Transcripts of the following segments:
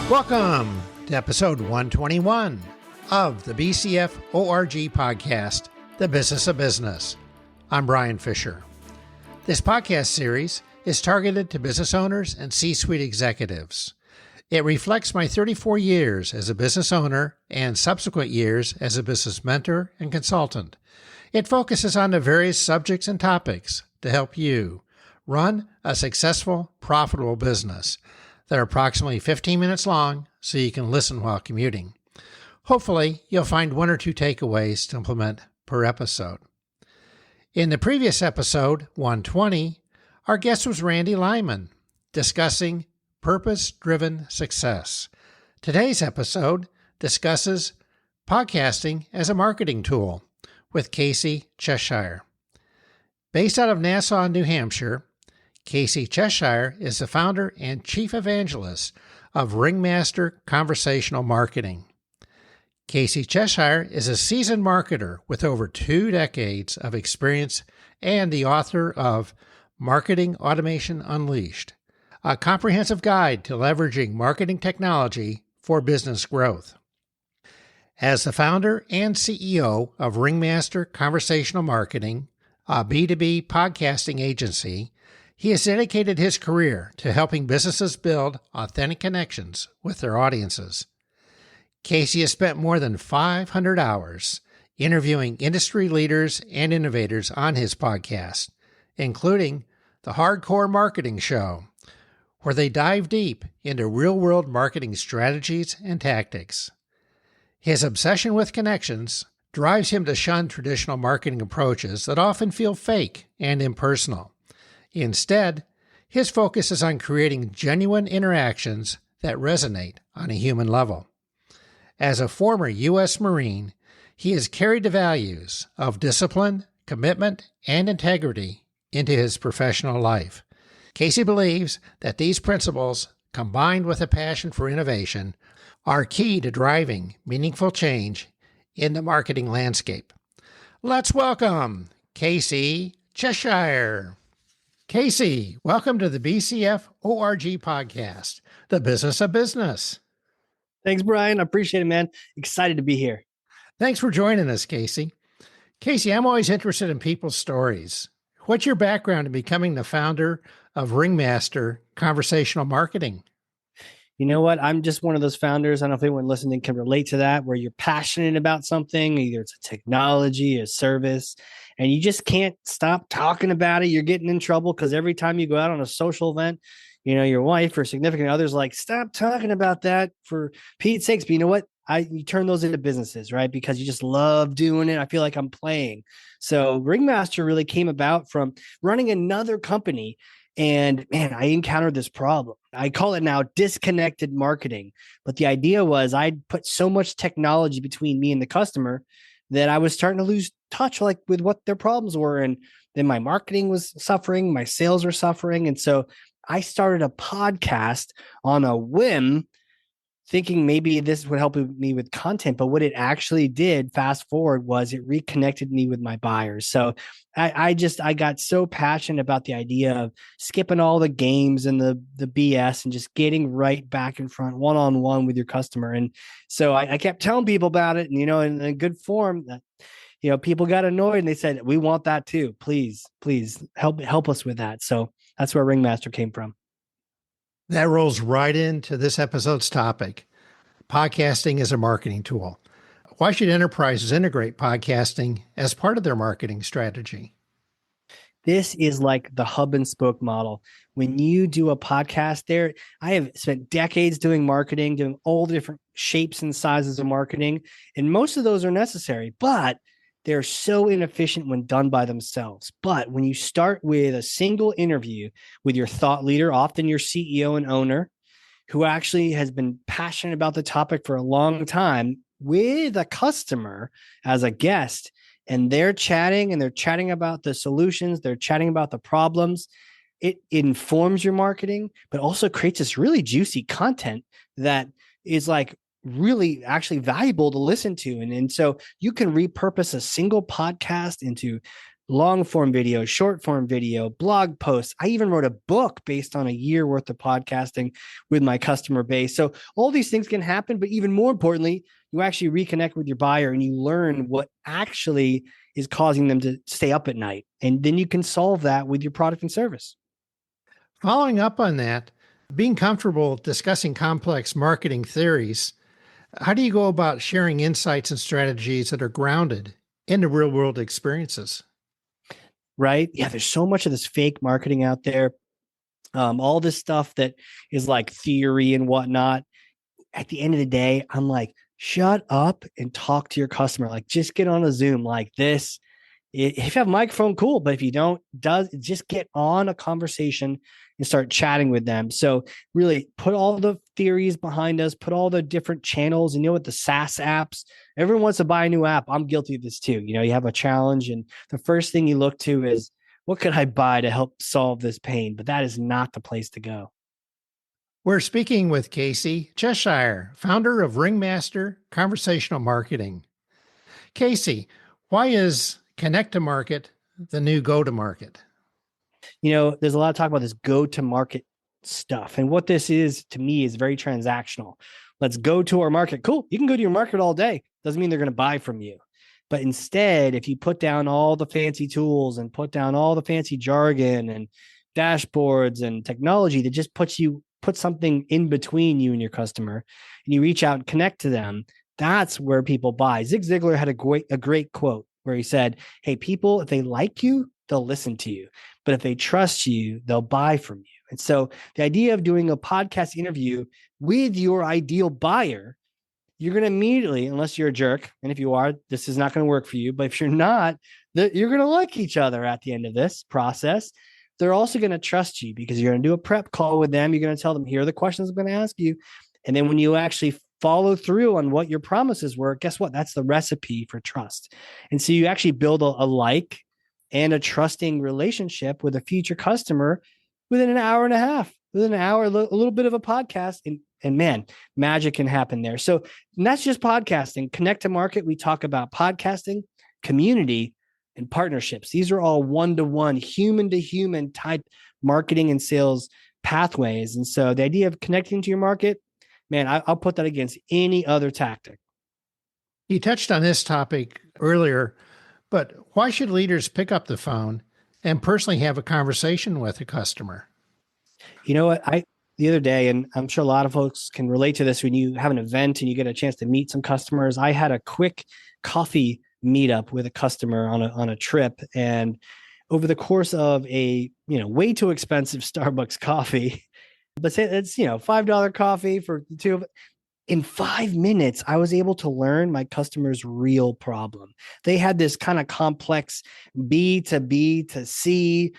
Welcome to episode 121 of the BCF ORG podcast, The Business of Business. I'm Brian Fisher. This podcast series is targeted to business owners and C-suite executives. It reflects my 34 years as a business owner and subsequent years as a business mentor and consultant. It focuses on the various subjects and topics to help you run a successful, profitable business. They're approximately 15 minutes long, so you can listen while commuting. Hopefully, you'll find one or two takeaways to implement per episode. In the previous episode, 120, our guest was Randy Lyman, discussing purpose-driven success. Today's episode discusses podcasting as a marketing tool with Casey Cheshire. Based out of Nassau, New Hampshire, Casey Cheshire is the founder and chief evangelist of Ringmaster Conversational Marketing. Casey Cheshire is a seasoned marketer with over 2 decades of experience and the author of Marketing Automation Unleashed, a comprehensive guide to leveraging marketing technology for business growth. As the founder and CEO of Ringmaster Conversational Marketing, a B2B podcasting agency, he has dedicated his career to helping businesses build authentic connections with their audiences. Casey has spent more than 500 hours interviewing industry leaders and innovators on his podcast, including the Hardcore Marketing Show, where they dive deep into real-world marketing strategies and tactics. His obsession with connections drives him to shun traditional marketing approaches that often feel fake and impersonal. Instead, his focus is on creating genuine interactions that resonate on a human level. As a former U.S. Marine, he has carried the values of discipline, commitment, and integrity into his professional life. Casey believes that these principles, combined with a passion for innovation, are key to driving meaningful change in the marketing landscape. Let's welcome Casey Cheshire. Casey, welcome to the BCF ORG podcast, The Business of Business. Thanks, Brian. I appreciate it, man. Excited to be here. Thanks for joining us, Casey. Casey, I'm always interested in people's stories. What's your background in becoming the founder of Ringmaster Conversational Marketing? You know what? I'm just one of those founders. I don't know if anyone listening can relate to that, where you're passionate about something, either it's a technology, a service, and you just can't stop talking about it. You're getting in trouble because every time you go out on a social event, you know, your wife or significant others like, stop talking about that for Pete's sakes. But you know what? You turn those into businesses, right? Because you just love doing it. I feel like I'm playing. So Ringmaster really came about from running another company. And man, I encountered this problem. I call it now disconnected marketing. But the idea was I'd put so much technology between me and the customer that I was starting to lose touch with what their problems were. And then my marketing was suffering, my sales were suffering. And so I started a podcast on a whim, thinking maybe this would help me with content. But what it actually did, fast forward, was it reconnected me with my buyers. So I got so passionate about the idea of skipping all the games and the BS and just getting right back in front, one-on-one with your customer. And so I kept telling people about it, and, you know, in a good form, that, you know, people got annoyed and they said, we want that too. Please help us with that. So that's where Ringmaster came from. That rolls right into this episode's topic. Podcasting as a marketing tool. Why should enterprises integrate podcasting as part of their marketing strategy? This is like the hub and spoke model. When you do a podcast I have spent decades doing marketing, doing all the different shapes and sizes of marketing, and most of those are necessary, but they're so inefficient when done by themselves. But when you start with a single interview with your thought leader, often your CEO and owner, who actually has been passionate about the topic for a long time, with a customer as a guest, and they're chatting about the solutions, they're chatting about the problems, it informs your marketing, but also creates this really juicy content that is like really actually valuable to listen to. And so you can repurpose a single podcast into long form video, short form video, blog posts. I even wrote a book based on a year worth of podcasting with my customer base. So all these things can happen, but even more importantly, you actually reconnect with your buyer and you learn what actually is causing them to stay up at night. And then you can solve that with your product and service. Following up on that, being comfortable discussing complex marketing theories, how do you go about sharing insights and strategies that are grounded in the real world experiences? Right? Yeah, there's so much of this fake marketing out there. All this stuff that is like theory and whatnot. At the end of the day, I'm like, shut up and talk to your customer. Like, just get on a Zoom like this. If you have a microphone, cool. But if you don't, just get on a conversation and start chatting with them. So really put all the theories behind us, put all the different channels. And you know what? The SaaS apps, everyone wants to buy a new app. I'm guilty of this too. You have a challenge and the first thing you look to is, what could I buy to help solve this pain? But that is not the place to go. We're speaking with Casey Cheshire, founder of Ringmaster Conversational Marketing. Casey, why is connect to market the new go to market? There's a lot of talk about this go to market stuff. And what this is to me is very transactional. Let's go to our market. Cool. You can go to your market all day. Doesn't mean they're going to buy from you. But instead, if you put down all the fancy tools and put down all the fancy jargon and dashboards and technology that just put something in between you and your customer, and you reach out and connect to them, that's where people buy. Zig Ziglar had a great quote where he said, hey, people, if they like you, they'll listen to you. But if they trust you, they'll buy from you. And so the idea of doing a podcast interview with your ideal buyer, you're going to immediately, unless you're a jerk, and if you are, this is not going to work for you. But if you're not, you're going to like each other at the end of this process. They're also going to trust you because you're going to do a prep call with them. You're going to tell them, here are the questions I'm going to ask you. And then when you actually follow through on what your promises were, guess what? That's the recipe for trust. And so you actually build a like and a trusting relationship with a future customer within an hour and a half, within an hour, a little bit of a podcast. And man, magic can happen there. So that's just podcasting. Connect to market. We talk about podcasting, community, and partnerships. These are all one-to-one, human-to-human type marketing and sales pathways. And so the idea of connecting to your market, man, I'll put that against any other tactic. You touched on this topic earlier, but why should leaders pick up the phone and personally have a conversation with a customer? You know what? The other day, and I'm sure a lot of folks can relate to this, when you have an event and you get a chance to meet some customers, I had a quick coffee meetup with a customer on a trip. And over the course of a, way too expensive Starbucks coffee, but say it's, $5 coffee for the two of it. In 5 minutes, I was able to learn my customer's real problem. They had this kind of complex B to B to C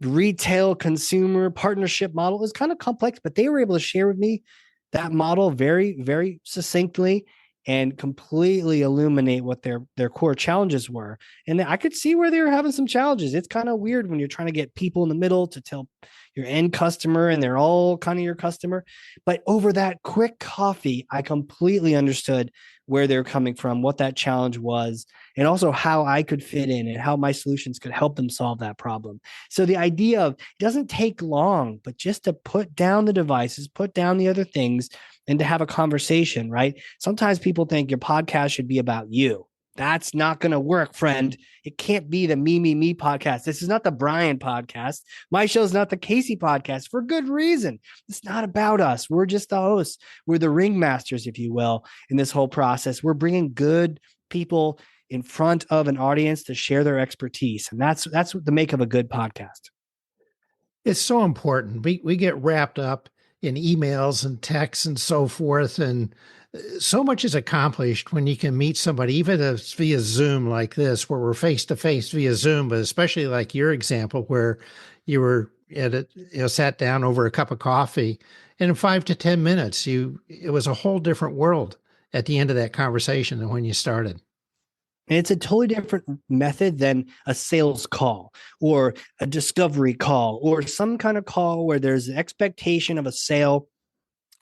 retail consumer partnership model. It was kind of complex, but they were able to share with me that model very, very succinctly and completely illuminate what their core challenges were. And I could see where they were having some challenges. It's kind of weird when you're trying to get people in the middle to tell your end customer and they're all kind of your customer. But over that quick coffee, I completely understood where they're coming from, what that challenge was, and also how I could fit in and how my solutions could help them solve that problem. So the idea of it doesn't take long, but just to put down the devices, put down the other things, and to have a conversation, right? Sometimes people think your podcast should be about you. That's not going to work, friend. It can't be the me podcast. This is not the Brian podcast. My show is not the Casey podcast for good reason. It's not about us. We're just the hosts. We're the ringmasters, if you will, in this whole process. We're bringing good people in front of an audience to share their expertise. And that's the make of a good podcast. It's so important. We get wrapped up in emails and texts and so forth. And so much is accomplished when you can meet somebody, even if it's via Zoom like this, where we're face to face via Zoom, but especially like your example where you were sat down over a cup of coffee, and in 5 to 10 minutes, it was a whole different world at the end of that conversation than when you started. And it's a totally different method than a sales call or a discovery call or some kind of call where there's an expectation of a sale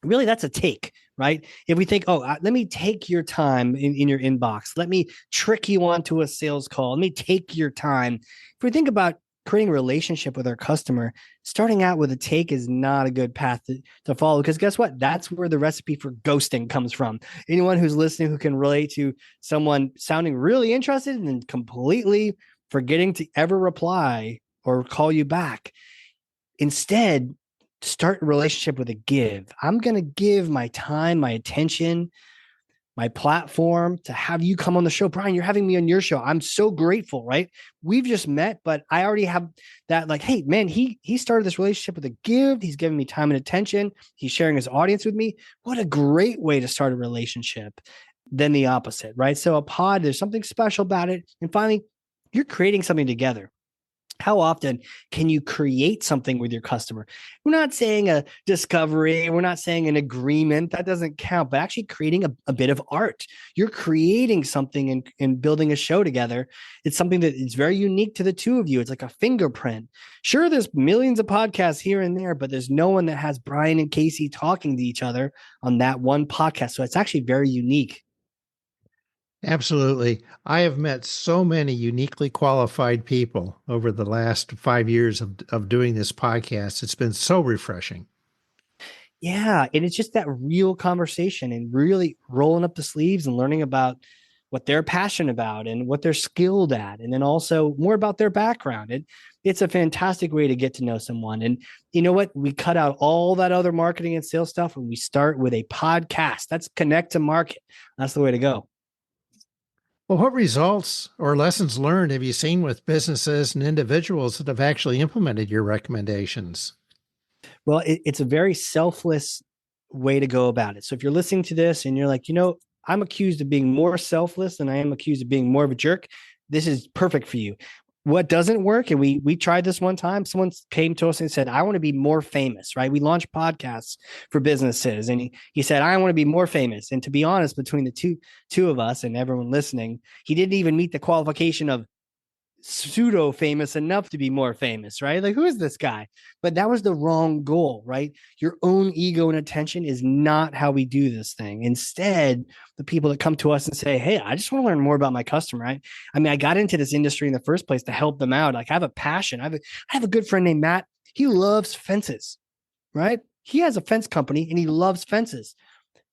really that's a take, right? If we think, oh, let me take your time in your inbox, let me trick you onto a sales call, let me take your time. If we think about creating a relationship with our customer, starting out with a take is not a good path to follow, because guess what? That's where the recipe for ghosting comes from. Anyone who's listening who can relate to someone sounding really interested and completely forgetting to ever reply or call you back. Instead, start a relationship with a give. I'm going to give my time, my attention, my platform to have you come on the show. Brian, you're having me on your show. I'm so grateful, right? We've just met, but I already have that, like, hey, man, he started this relationship with a give. He's giving me time and attention. He's sharing his audience with me. What a great way to start a relationship than the opposite, right? So a pod, there's something special about it. And finally, you're creating something together. How often can you create something with your customer? We're not saying a discovery, we're not saying an agreement, that doesn't count, but actually creating a bit of art. You're creating something and building a show together. It's something that is very unique to the two of you. It's like a fingerprint. Sure, there's millions of podcasts here and there, but there's no one that has Brian and Casey talking to each other on that one podcast. So it's actually very unique. Absolutely. I have met so many uniquely qualified people over the last 5 years of doing this podcast. It's been so refreshing. Yeah. And it's just that real conversation and really rolling up the sleeves and learning about what they're passionate about and what they're skilled at. And then also more about their background. It's a fantastic way to get to know someone. And you know what? We cut out all that other marketing and sales stuff and we start with a podcast. That's connect to market. That's the way to go. Well, what results or lessons learned have you seen with businesses and individuals that have actually implemented your recommendations? Well, it's a very selfless way to go about it. So if you're listening to this and you're like, I'm accused of being more selfless than I am accused of being more of a jerk, this is perfect for you. What doesn't work, and we tried this one time, someone came to us and said, I want to be more famous, right? We launched podcasts for businesses, and he said, I want to be more famous. And to be honest, between the two of us and everyone listening, he didn't even meet the qualification of pseudo famous enough to be more famous, right? Like, who is this guy? But that was the wrong goal, right? Your own ego and attention is not how we do this thing. Instead, the people that come to us and say, hey, I just want to learn more about my customer, right? I mean, I got into this industry in the first place to help them out. Like, I have a passion. I have a good friend named Matt. He loves fences, right? He has a fence company and he loves fences.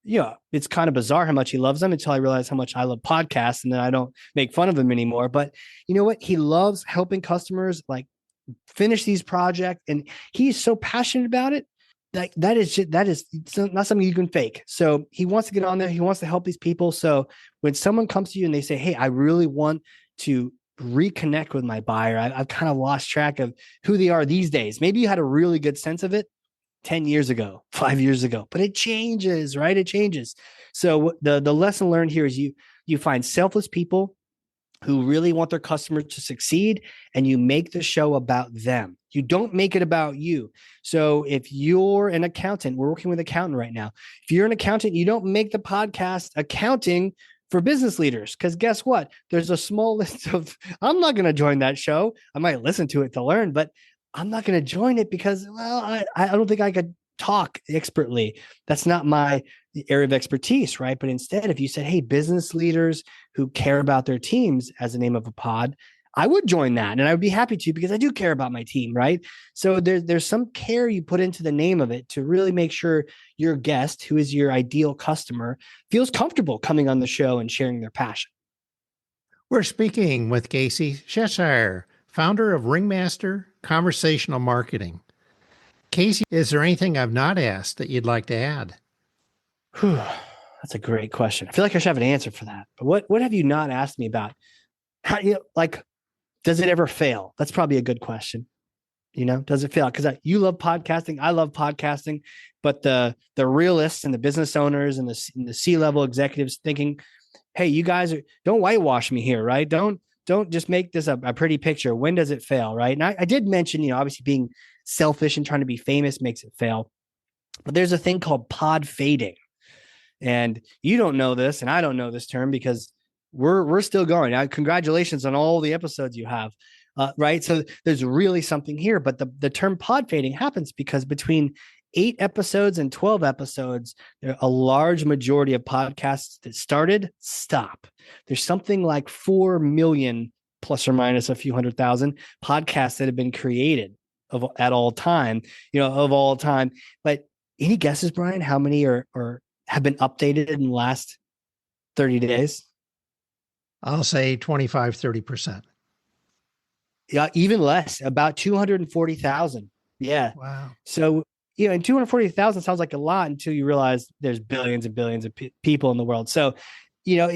Yeah, it's kind of bizarre how much he loves them until I realize how much I love podcasts and then I don't make fun of him anymore. But you know what? He loves helping customers like finish these projects and he's so passionate about it. That is not something you can fake. So he wants to get on there. He wants to help these people. So when someone comes to you and they say, hey, I really want to reconnect with my buyer, I've kind of lost track of who they are these days. Maybe you had a really good sense of it 10 years ago, 5 years ago, but it changes, right? It changes. So the lesson learned here is you find selfless people who really want their customers to succeed and you make the show about them. You don't make it about you. So if you're an accountant, we're working with an accountant right now. If you're an accountant, you don't make the podcast accounting for business leaders. Because guess what? There's a small list of, I'm not going to join that show. I might listen to it to learn, but I'm not going to join it because, well, I don't think I could talk expertly. That's not my area of expertise, right? But instead, if you said, hey, business leaders who care about their teams as the name of a pod, I would join that. And I would be happy to because I do care about my team, right? So there's some care you put into the name of it to really make sure your guest, who is your ideal customer, feels comfortable coming on the show and sharing their passion. We're speaking with Casey Cheshire, founder of Ringmaster Conversational Marketing. Casey, is there anything I've not asked that you'd like to add? Whew, that's a great question. I feel like I should have an answer for that. But what have you not asked me about? How, does it ever fail? That's probably a good question. Does it fail? Because you love podcasting. I love podcasting. But the realists and the business owners and the C-level executives thinking, hey, you guys don't whitewash me here, right? Don't just make this a pretty picture. When does it fail, right? And I did mention, obviously being selfish and trying to be famous makes it fail. But there's a thing called pod fading. And you don't know this, and I don't know this term because we're still going. Congratulations on all the episodes you have, right? So there's really something here. But the term pod fading happens because between 8 episodes and 12 episodes, a large majority of podcasts that started stop. There's something like 4 million plus or minus a few 100,000 podcasts that have been created at all time, of all time. But any guesses, Brian, how many are have been updated in the last 30 days? I'll say 25, 30%. Yeah, even less, about 240,000. Yeah. Wow. So, and 240,000 sounds like a lot until you realize there's billions and billions of people in the world. So,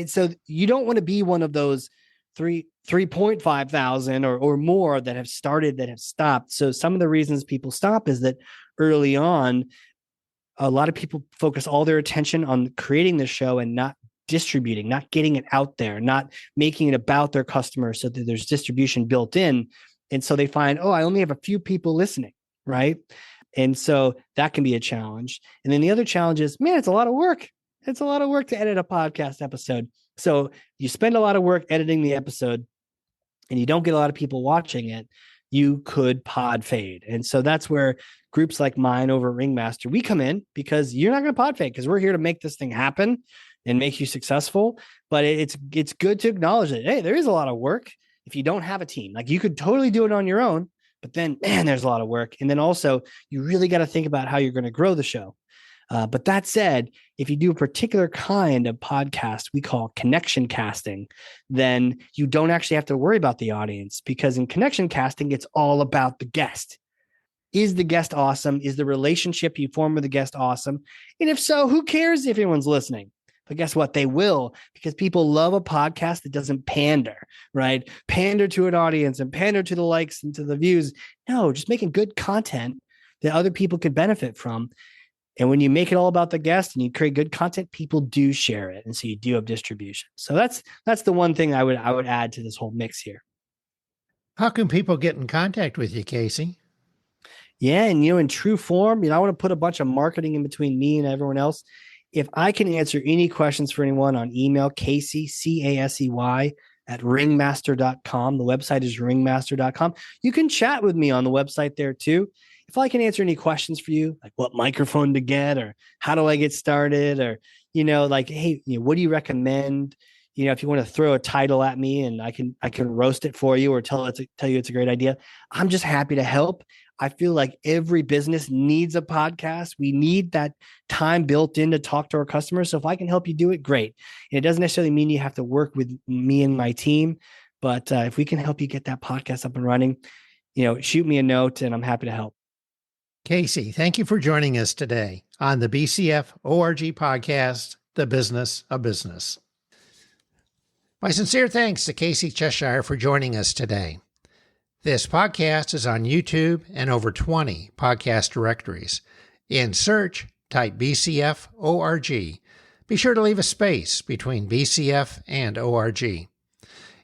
so you don't want to be one of those 3.5 thousand or more that have started, that have stopped. So some of the reasons people stop is that early on, a lot of people focus all their attention on creating the show and not distributing, not getting it out there, not making it about their customers so that there's distribution built in. And so they find, I only have a few people listening, right? And so that can be a challenge. And then the other challenge is, man, it's a lot of work. It's a lot of work to edit a podcast episode. So you spend a lot of work editing the episode and you don't get a lot of people watching it, you could pod fade. And so that's where groups like mine over at Ringmaster, we come in, because you're not going to pod fade, because we're here to make this thing happen and make you successful. But it's good to acknowledge that, hey, there is a lot of work if you don't have a team. Like, you could totally do it on your own, but then, man, there's a lot of work. And then also, you really got to think about how you're going to grow the show. But that said, if you do a particular kind of podcast we call connection casting, then you don't actually have to worry about the audience, because in connection casting, it's all about the guest. Is the guest awesome? Is the relationship you form with the guest awesome? And if so, who cares if anyone's listening? But guess what? They will, because people love a podcast that doesn't pander, right? Pander to an audience and pander to the likes and to the views. No, just making good content that other people could benefit from. And when you make it all about the guest and you create good content, people do share it. And so you do have distribution. So that's the one thing I would add to this whole mix here. How can people get in contact with you, Casey? Yeah. And, in true form, I want to put a bunch of marketing in between me and everyone else. If I can answer any questions for anyone on email, Casey, CASEY, at ringmaster.com. The website is ringmaster.com. You can chat with me on the website there too. If I can answer any questions for you, like what microphone to get, or how do I get started, or, like, hey, what do you recommend? If you want to throw a title at me and I can roast it for you or tell you it's a great idea, I'm just happy to help. I feel like every business needs a podcast. We need that time built in to talk to our customers. So if I can help you do it, great. And it doesn't necessarily mean you have to work with me and my team, but if we can help you get that podcast up and running, shoot me a note and I'm happy to help. Casey, thank you for joining us today on the BCF ORG podcast, The Business of Business. My sincere thanks to Casey Cheshire for joining us today. This podcast is on YouTube and over 20 podcast directories. In search, type BCF ORG. Be sure to leave a space between BCF and ORG.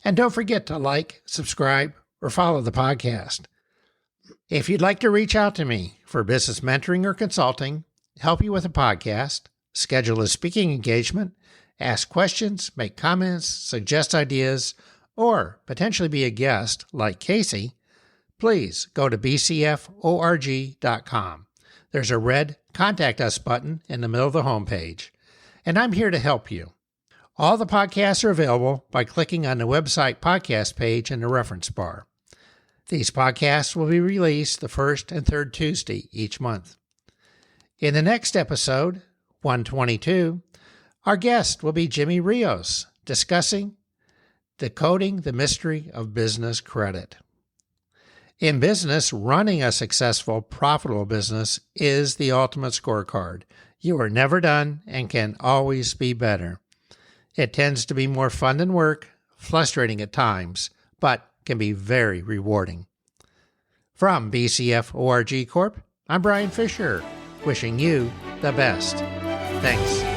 And don't forget to like, subscribe, or follow the podcast. If you'd like to reach out to me for business mentoring or consulting, help you with a podcast, schedule a speaking engagement, ask questions, make comments, suggest ideas, or potentially be a guest like Casey, please go to bcforg.com. There's a red Contact Us button in the middle of the homepage, and I'm here to help you. All the podcasts are available by clicking on the website podcast page in the reference bar. These podcasts will be released the first and third Tuesday each month. In the next episode, 122, our guest will be Jimmy Rios, discussing decoding the mystery of business credit. In business, running a successful, profitable business is the ultimate scorecard. You are never done and can always be better. It tends to be more fun than work, frustrating at times, but can be very rewarding. From BCF ORG Corp., I'm Brian Fisher, wishing you the best. Thanks.